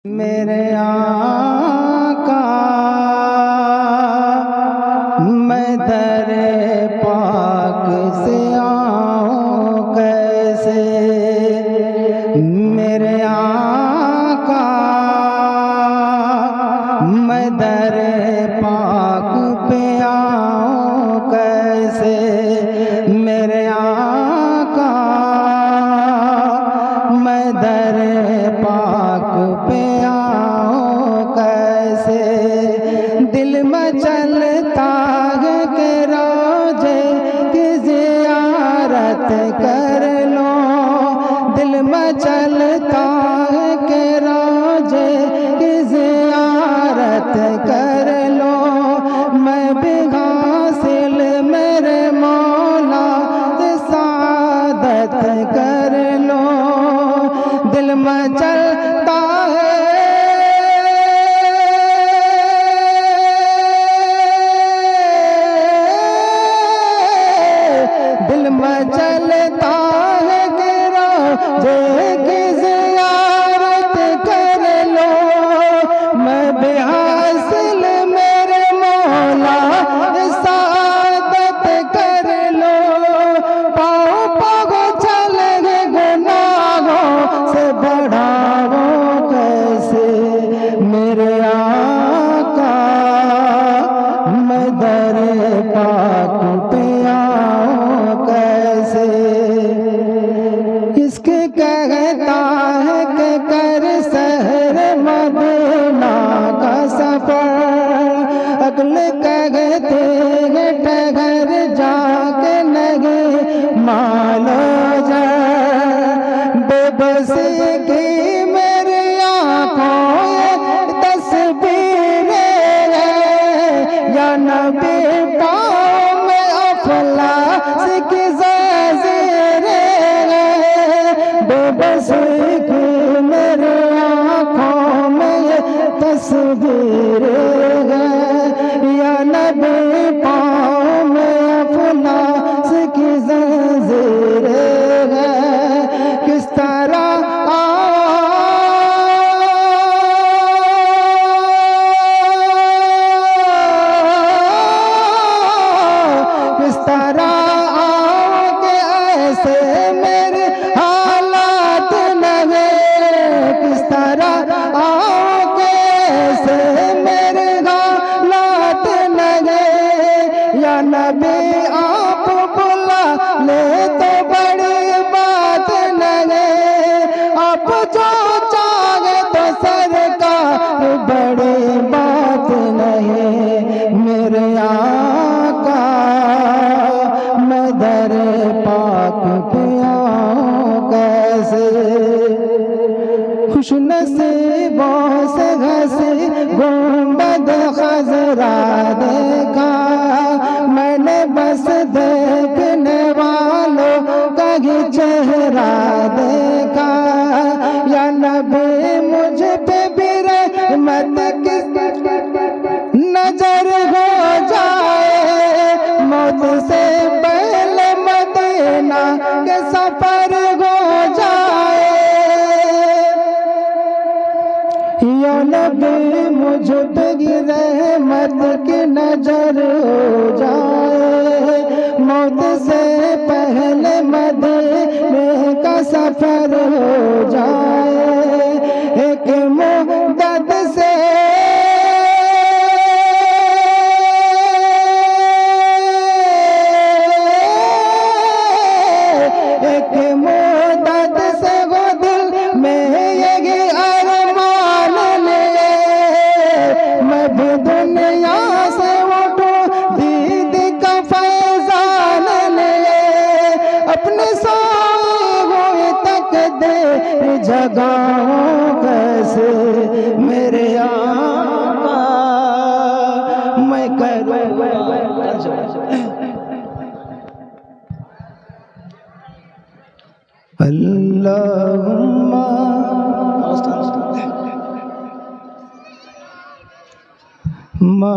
मेरे आका मैं दर पाक से आऊं कैसे, मेरे आका मैं दर पाक पे आऊं कैसे, मेरे आका मैं दर पाक पे आऊं कैसे। दिल में चलता है कि रोजे की ज़ियारत कर लो, दिल में चलता है कि रोजे की ज़ियारत कर लो। मैं भी हासिल मेरे मौला से सादत कर लो, दिल में चलता है दिल में चलता है कि रोजे की ज़ियारत कर लो। मैं भी हासिल मेरे मौला सादत कर लो। पाँव पाँव चले गए गुनाहों से बढ़ाओ कैसे, मेरे आका मैं दर पाक पे आऊं कैसे। इसके कहता है कि कर शहर मदीना का सफर, अगले कहते हैं ठहर जाके नहीं मालो जा। बेबसी की मेरी आँखों ये तस्वीरें हैं, या नबी पाँव में अफलास की ज़ंजीरें हैं। बेबसी की मेरी आँखों में ये तस्वीरें हैं, या नबी पाँव में अफलास की ज़ंजीरें हैं। किस तरह किस तरह के ऐसे मेरे हालात नगे, किस तरह के ऐसे मेरे हालात नगे। या नबी आप बुला ले तो बड़ी बात नगे, आप जो चाहे तो सरकार बड़ी बात नहीं। मेरे आका मैं दर पाक पे आऊं कैसे। खुश नसीबों से घसी गुंबद खजरा देखा, मैंने बस देखने वालों का ही चेहरा देखा। या नबी मुझ पे भी रहमत किस नजर हो जाए, मौत से पहले मदीना के सफर हो जाए। या नबी मुझ पे रहमत की नजर हो जाए, मौत से पहले मदीने का सफर हो जाए। एक मुद्दत से एक मुद्दत से वो दिल में यही अरमान ले, मैं भी दुनिया से उठूं दीद का फैजान ले। अपने साए तक दे जगाऊं कैसे, मेरे आका मैं करूं अल्लाहुम्मा मा